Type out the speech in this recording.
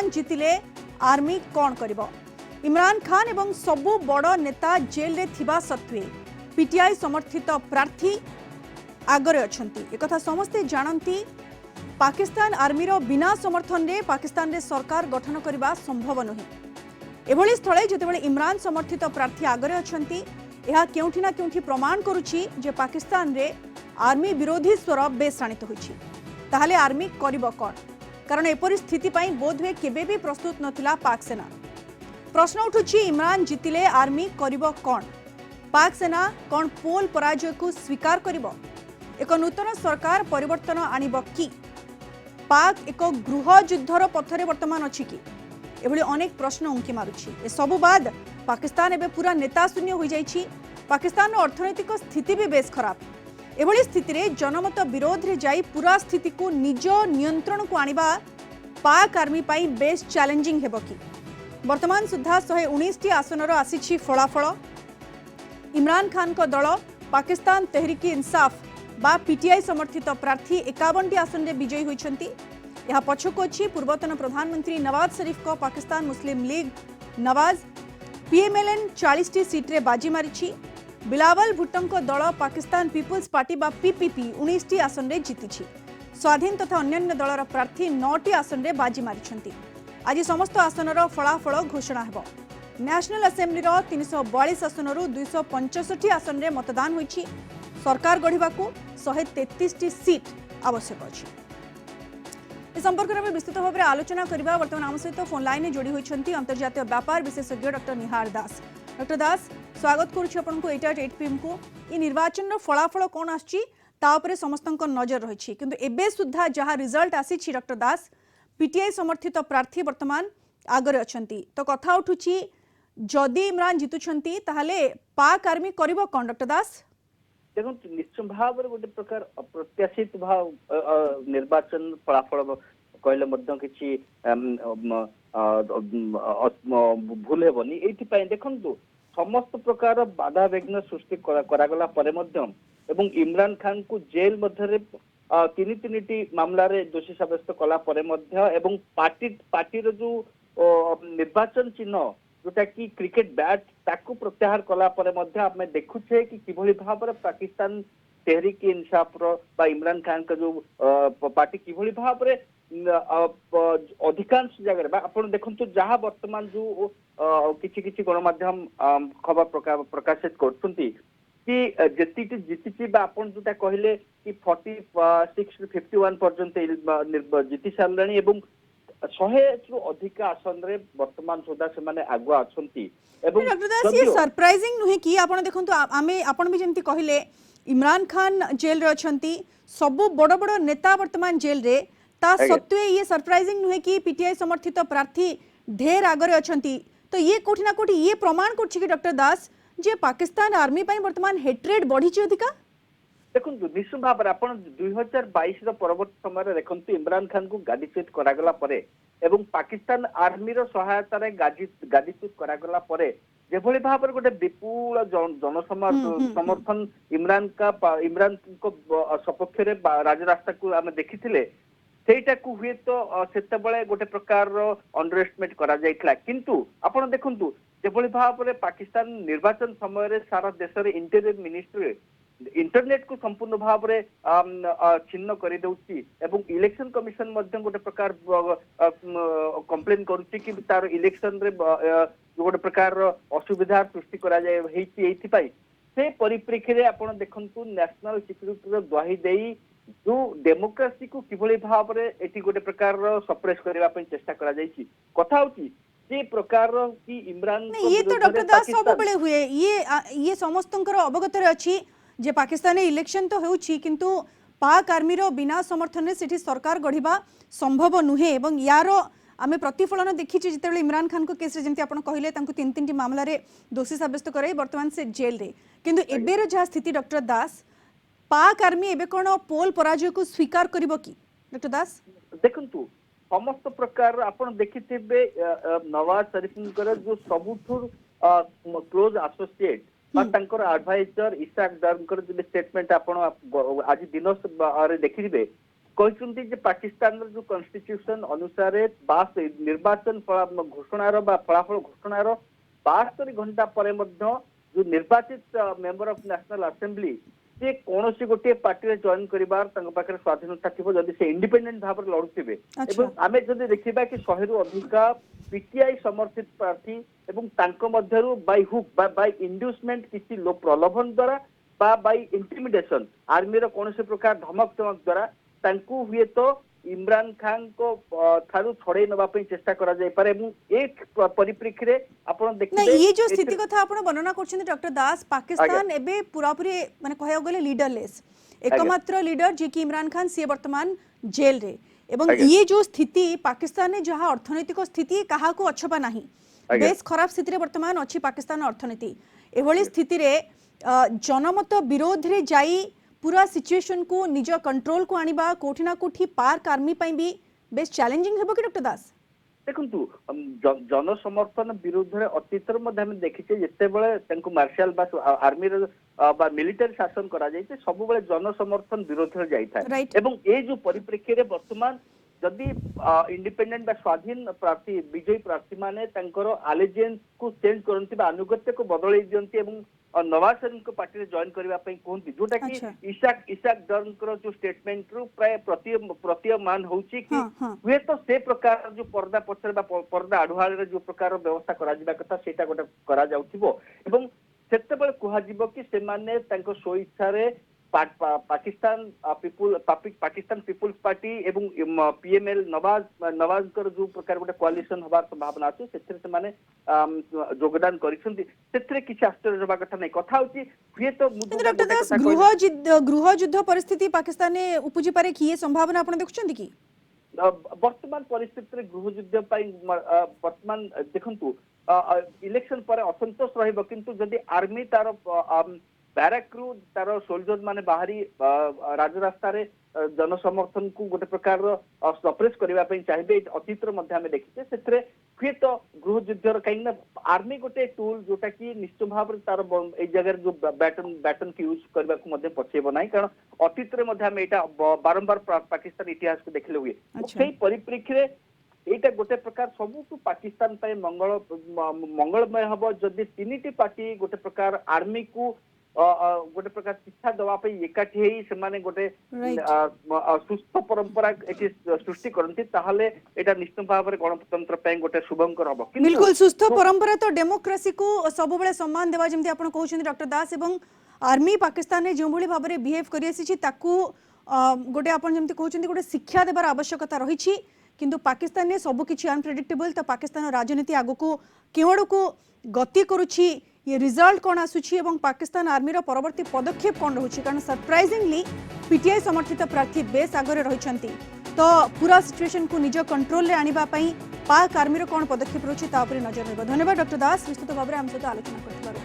Imran जितिले army कौन करिबो। इमरान खान एवं सबु बड़ नेता जेल रे थिबा सत्वे पीटीआई समर्थित प्रार्थी आगरे अछंती। एक कथा समस्ते जानती पाकिस्तान आर्मी रो बिना समर्थन रे पाकिस्तान रे सरकार गठन करबा संभव नहे। एभली स्थले जेतेबेले इमरान समर्थित प्रार्थी आगरे अछंती यह केउठी ना केउठी प्रमाण करुछि जे पाकिस्तान रे आर्मी विरोधी स्वर बेस शाणित होइछि। ताहले आर्मी करिबो कोन? कारण एपरि स्थिति पई बोधवे केबे भी प्रस्तुत नथिला पाक सेना। प्रश्न उठुछि इमरान जितिले आर्मी करिबो कोन? पाक सेना कोन पोल पराजय को स्वीकार करिबो? एक नूतन सरकार परिवर्तन आनिबो कि? पाक एक गृह युद्धर पथरे वर्तमान अछि कि? एभली अनेक प्रश्न उंकी मारुछि। ए सबु बाद पाकिस्तान एबे पूरा नेता शून्य हो जाइछि। पाकिस्तान अर्थनैतिक स्थिति भी बेस खराब। एभली स्थिति रे जनमत विरोध रे जाई पूरा स्थिति को निज नियंत्रण को आनिबा पाक आर्मी पाई बेस चैलेंजिंग हेबो कि? वर्तमान सुधा 119 टी आसनर आसीछि फलाफल। इमरान खान को दल पाकिस्तान तहरीक इंसाफ बा पीटीआई समर्थित प्रार्थी 51 टी आसन रे विजयी होइछंती। यह पछको अछि पूर्वतन प्रधानमंत्री नवाज शरीफ को पाकिस्तान मुस्लिम लीग नवाज पीएमएलएन 40 टी सीट रे बाजी मारिछि। बिलावल भुट्टों दल पाकिस्तान पीपुल्स पार्टी बा पीपीपी 19 टी आसन रे जीतिछि। स्वाधीन तथा अन्य दलर प्रार्थी 9 टी आसन रे बाजी मारिछंती। आज समस्त आसनर फलाफल घोषणा हेबो। नेशनल असेंबली 342 आसनरु 265 आसन रे मतदान होइछि। सरकार गढ़िबाकू 133 टी सीट आवश्यक अछि। इस संपर्क में विस्तृत भाव में आलोचना करबा वर्तमान आम सहित फोन लाइन जोड़ी होइछंती अंतर्जातीय व्यापार विशेषज्ञ डॉक्टर निहार दास। डॉक्टर दास स्वागत करुछि आपनको 8 पीएम को। ई निर्वाचन रो फलाफल कोन आछि ता उपरे समस्तक नजर रहिछि, किंतु एबे सुद्धा जहा रिजल्ट आसीछि डॉक्टर दास पीटीआई समर्थित प्रार्थी वर्तमान आगरे अछंती। तो कथा उठुछि जदि इमरान जितुछंती ताहले पाक आर्मी करिवो कोन डॉक्टर दास? देखो निश्चय भाव गोटे प्रकार अप्रत्याशित भाव निर्वाचन फलाफल कहले मध्य किछि भूल हेबनी। एथिपाई देखंतु समस्त प्रकार बाधा विघ्न सृष्टि करागला परे मध्य एवं इमरान खान को जेल मध्य तीन मामला रे दोषी साब्यस्त कला परे मध्य एवं पार्टी रो जो निर्वाचन चिन्ह जोटा कि क्रिकेट बैट ताकू प्रत्याहार कला परे मध्य आमे देखुछे कि किभली भाव पाकिस्तान तहरीक इंसाफ बा इमरान खान का जो पार्टी किभली भाव अधिकांश जगह आपण देखंतु जहां वर्तमान जो किछि किछि गणमाध्यम खबर प्रकाशित करछंती कि जेति जीतिछि बा आपण जोटा कहले कि 46 टू 51 पर्यंत जीति सारलाणी एवं 100 रु अधिक आसन रे वर्तमान सुधा से माने आगुआ अछंती। एवं डॉक्टर दास ये सरप्राइजिंग नुहे कि आपण देखंतु आमे आपण भी जेंति कहिले इमरान खान जेल रे अछंती, सबु बड़ बड़ नेता वर्तमान जेल रे, ता सत्वे ये सरप्राइजिंग नुहे कि पीटीआई समर्थित प्रार्थी ढेर आगरे अछंती। तो ये कोठी ना कोठी ये प्रमाण करछि कि डॉक्टर दास जे पाकिस्तान आर्मी पई वर्तमान हेट्रेड बढ़ी छि अधिका। देखो निश्चित भाव में आप 2022 परवर्त समय देखते इमरान खान को गादीच्युत करागला परे एवं पाकिस्तान आर्मी रो सहायता रे गादीच्युत करागला परे जेभली भाव गोटे विपुल समर्थन इमरान को सपक्ष रे राजरास्ता को आम देखिथिले सेटा को हुए तो सेते बळे गोटे प्रकार अंडर एस्टिमेट करा जायखला। किंतु आपण देखंतु जेभली भाव रे पाकिस्तान निर्वाचन समय रे सारा देश रे इंटीरियर मिनिस्ट्री इंटरनेट को संपूर्ण भाव में छिन्न कर दउछि एवं इलेक्शन कमिशन मध्य गोटे प्रकार कंप्लेन करुछि कि तार इलेक्शन रे गोटे प्रकार असुविधा सृष्टि करा जाय हेछि। एथिपाई से परिप्रेक्षी रे आपण देखंतु नेशनल सिक्युरिटी रो द्वाही देई जो डेमोक्रेसी को किभली भाव रे एठी गोटे प्रकार सप्रेस करबा पई चेष्टा करा जायछि। कथा होछि जे प्रकार की इमरान ये तो डॉक्टर दास सब बेले हुए ये समस्तंकर अवगत रे अछि जे पाकिस्तान इलेक्शन तो होउछि, किंतु पाक आर्मी रो बिना समर्थन से सरकार गढ़िबा संभव नुहे एवं यार आमे प्रतिफलन देखी जिते इमरान खान को केस जमी आप कहले तीन टी मामला रे दोषी साब्यस्त कराई वर्तमान से जेल रे, किंतु एबेर जहाँ स्थिति डॉक्टर दास पाक आर्मी एबे कोन पोल पराजय को स्वीकार करिवो कि डॉक्टर दास? देखंतु समस्त प्रकार आपण देखिथिबे नवाज शरीफ जो सबुठुर क्लोज एसोसिएट तांकर एडवाइजर इसाक दारकर जो स्टेटमेंट आपण आज दिन रे देखिबे କହିଛନ୍ତି ଯେ ପାକିସ୍ତାନର ଯୋଉ କନଷ୍ଟିଟ୍ୟୁସନ ଅନୁସାରେ ନିର୍ବାଚନ ଘୋଷଣାର ବା ଫଳାଫଳ ଘୋଷଣାର 72 ଘଣ୍ଟା ପରେ ମଧ୍ୟ ଯୋଉ ନିର୍ବାଚିତ ମେମ୍ବର ଅଫ ନ୍ୟାସନାଲ ଆସେମ୍ବଲି ସେ କୌଣସି ଗୋଟିଏ ପାର୍ଟିରେ ଜଏନ୍ କରିବାର ତାଙ୍କ ପାଖରେ ସ୍ୱାଧୀନତା ଥିବ ଯଦି ସେ ଇଣ୍ଡିପେଣ୍ଡେଣ୍ଟ ଭାବରେ ଲଢୁଥିବେ। ଏବଂ ଆମେ ଯଦି ଦେଖିବା କି 100ରୁ ଅଧିକା ପିଟିଆଇ ସମର୍ଥିତ ପ୍ରାର୍ଥୀ ଏବଂ ତାଙ୍କ ମଧ୍ୟରୁ ବାଇ ହୁକ୍ ବା ବାଇ ଇଣ୍ଡ୍ୟୁସମେଣ୍ଟ କିଛି ପ୍ରଲୋଭନ ଦ୍ୱାରା বা বাই ইন্টিমিডেশন আর্মির কৌনসি প্রকার ধমক চমক দ্বারা তাঁকু হুয়েত ইমরান খান को ঠারু ছড়াই নেওয়া চেষ্টা করা যাই পারে এবং এই পরিপ্রেক্ষীরে আপন না দেখিবে ये जो स्थिति কথা আপন বর্ণনা করছেন ডক্টর দাস পাকিস্তান এবে পুরাপুরি মানে কহিয়া গলে লিডরলেस एकमात्र लीडर जे कि इमरान खान सी वर्तमान जेल रे এবং ये जो स्थिति पाकिस्तान ने जहां अर्थनैतिक स्थिति कहा को अच्छबा नहीं बेस खराब स्थिति रे वर्तमान अछि पाकिस्तान अर्थनीति एभली स्थिति रे जनमत विरोध रे जाई पूरा सिचुएशन को निज कंट्रोल को आनिबा कोठी ना कोठी पार्क आर्मी पई भी बेस चैलेंजिंग हेबो कि डॉक्टर दास देखंतु जन समर्थन विरुद्ध रे अतीतर मध्ये हम देखिछे जते बेले तंको मार्शल बा आर्मी रे बा मिलिटरी शासन करा जायते सब बेले जन समर्थन विरोध रे जाई था एवं ए जो परिप्रेक्षी रे वर्तमान जदि इंडिपेंडेंट बा स्वाधीन प्रार्थी विजयी प्रार्थी माने तंकर अलेजियंस को चेंज करंती बा अनुगत्य को बदलै दियंती एवं नवाज शरीफ को पार्टी रे जॉइन करबा पई कोहंती जोटा कि इसाक डरकर जो स्टेटमेंट रु प्राय प्रतीयमान होउची कि हुए तो से प्रकार जो पर्दा पछर बा पर्दा आढुआल रे जो प्रकार व्यवस्था करा जिबा कथा सेटा गोटे करा जाउथिबो एवं सेते बेले कुहा जिवो कि से माने तांको सो इच्छा रे पाकिस्तान पीपुल्स पार्टी एवं पीएमएल नवाज कर जो प्रकार गोटे कोअलिशन हबार संभावना अछि सेथरे से माने योगदान करिसंती सेथरे किछ आश्चर्य जबा कथा नै कथा होची हुए तो डॉक्टर दास गृह युद्ध परिस्थिति पाकिस्तान ने उपजी पारे कि ये संभावना आपण देखुछंती कि वर्तमान परिस्थिति रे गृह युद्ध पई वर्तमान देखंतु इलेक्शन पर असंतोष रहइबो किंतु जदि आर्मी तार बैराक्रू तार सोल्जर माने बाहरी राजरास्ता रे जन समर्थन को गोटे प्रकार सप्रेस करबा पई चाहिबे अतीतर मध्ये हम देखिछे सेथरे हुए तो गृह युद्धर कहीं आर्मी गोटे टूल जोटा कि निश्चित भाव रे तार ए जगह जो बैटन की यूज करबा को मध्ये पछेबो नाही कारण अतीत रे मध्ये हम एटा बारंबार पाकिस्तान इतिहास को देखले हुए सेही परिप्रेक्षी रे एटा गोटे प्रकार सबुठु पाकिस्तान पय मंगलमय हबो जदि तीनिटी पार्टी गोटे प्रकार आर्मी को गोटे प्रकार शिक्षा दवा पे एकाठी हेई से माने गोटे सुस्थ परंपरा एटी सृष्टि करंती ताहले एटा निश्चित भाव रे गणतंत्र पे गोटे शुभंकर हबो बिल्कुल सुस्थ परंपरा तो डेमोक्रेसी को सब बेले सम्मान देवा जेमति आपण कहउछन डॉक्टर दास एवं आर्मी पाकिस्तान ने जो भली भाव रे बिहेव करि आसी ताकू गोटे आपण जेमति कहउछन गोटे शिक्षा देबार आवश्यकता रही छी किंतु पाकिस्तान ने सब किछि अनप्रेडिक्टेबल तो पाकिस्तान राजनीति आगो को केवड़ को गति करूछि ये रिजल्ट कौन आसुछि एवं पाकिस्तान आर्मी रो परवर्ती पदक्षेप कौन रहुछि कारण सरप्राइजिंगली पीटीआई समर्थित प्रार्थी बेस आगरे रहिछंती तो पूरा सिचुएशन को निज कंट्रोल रे आनिबा पई पाक आर्मी रो कौन पदक्षेप रहुछि ता ऊपर नजर रहबो। धन्यवाद डॉक्टर दास विस्तृत भाव रे हम सहित आलोचना करथिबार।